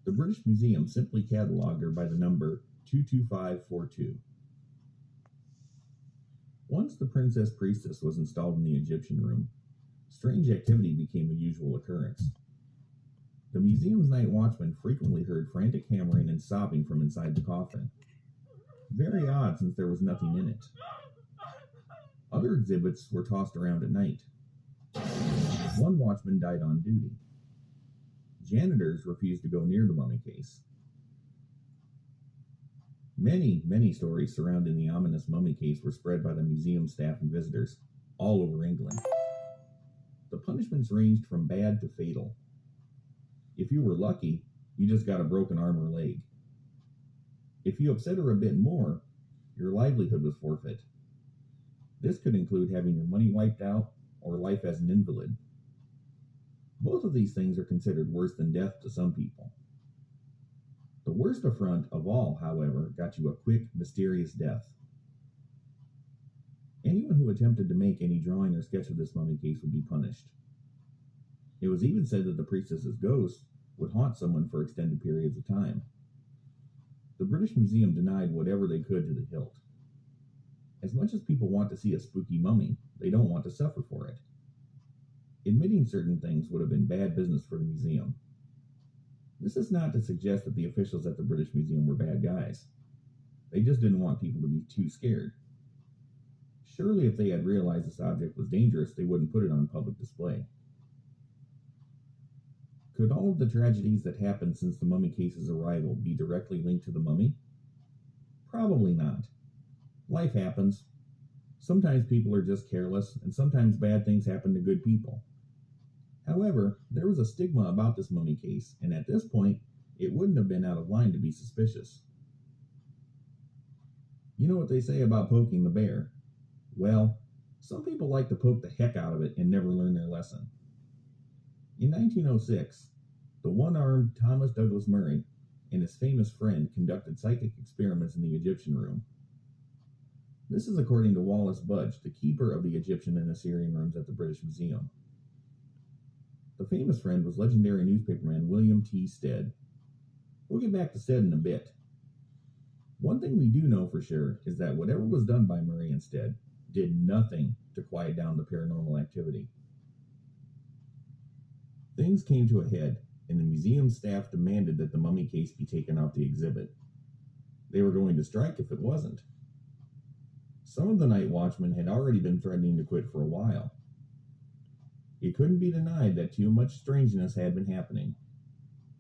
The British Museum simply catalogued her by the number 22542. Once the Princess Priestess was installed in the Egyptian room, strange activity became a usual occurrence. The museum's night watchman frequently heard frantic hammering and sobbing from inside the coffin. Very odd, since there was nothing in it. Other exhibits were tossed around at night. One watchman died on duty. Janitors refused to go near the mummy case. Many stories surrounding the ominous mummy case were spread by the museum staff and visitors all over England. The punishments ranged from bad to fatal. If you were lucky, you just got a broken arm or leg. If you upset her a bit more, your livelihood was forfeit. This could include having your money wiped out or life as an invalid. Both of these things are considered worse than death to some people. The worst affront of all, however, got you a quick, mysterious death. Anyone who attempted to make any drawing or sketch of this mummy case would be punished. It was even said that the priestess's ghost would haunt someone for extended periods of time. The British Museum denied whatever they could to the hilt. As much as people want to see a spooky mummy, they don't want to suffer for it. Admitting certain things would have been bad business for the museum. This is not to suggest that the officials at the British Museum were bad guys. They just didn't want people to be too scared. Surely if they had realized this object was dangerous, they wouldn't put it on public display. Could all of the tragedies that happened since the mummy case's arrival be directly linked to the mummy? Probably not. Life happens. Sometimes people are just careless, and sometimes bad things happen to good people. However, there was a stigma about this mummy case, and at this point, it wouldn't have been out of line to be suspicious. You know what they say about poking the bear? Well, some people like to poke the heck out of it and never learn their lesson. In 1906, the one-armed Thomas Douglas Murray and his famous friend conducted psychic experiments in the Egyptian room. This is according to Wallace Budge, the keeper of the Egyptian and Assyrian rooms at the British Museum. The famous friend was legendary newspaperman William T. Stead. We'll get back to Stead in a bit. One thing we do know for sure is that whatever was done by Murray and Stead did nothing to quiet down the paranormal activity. Things came to a head, and the museum staff demanded that the mummy case be taken off the exhibit. They were going to strike if it wasn't. Some of the night watchmen had already been threatening to quit for a while. It couldn't be denied that too much strangeness had been happening.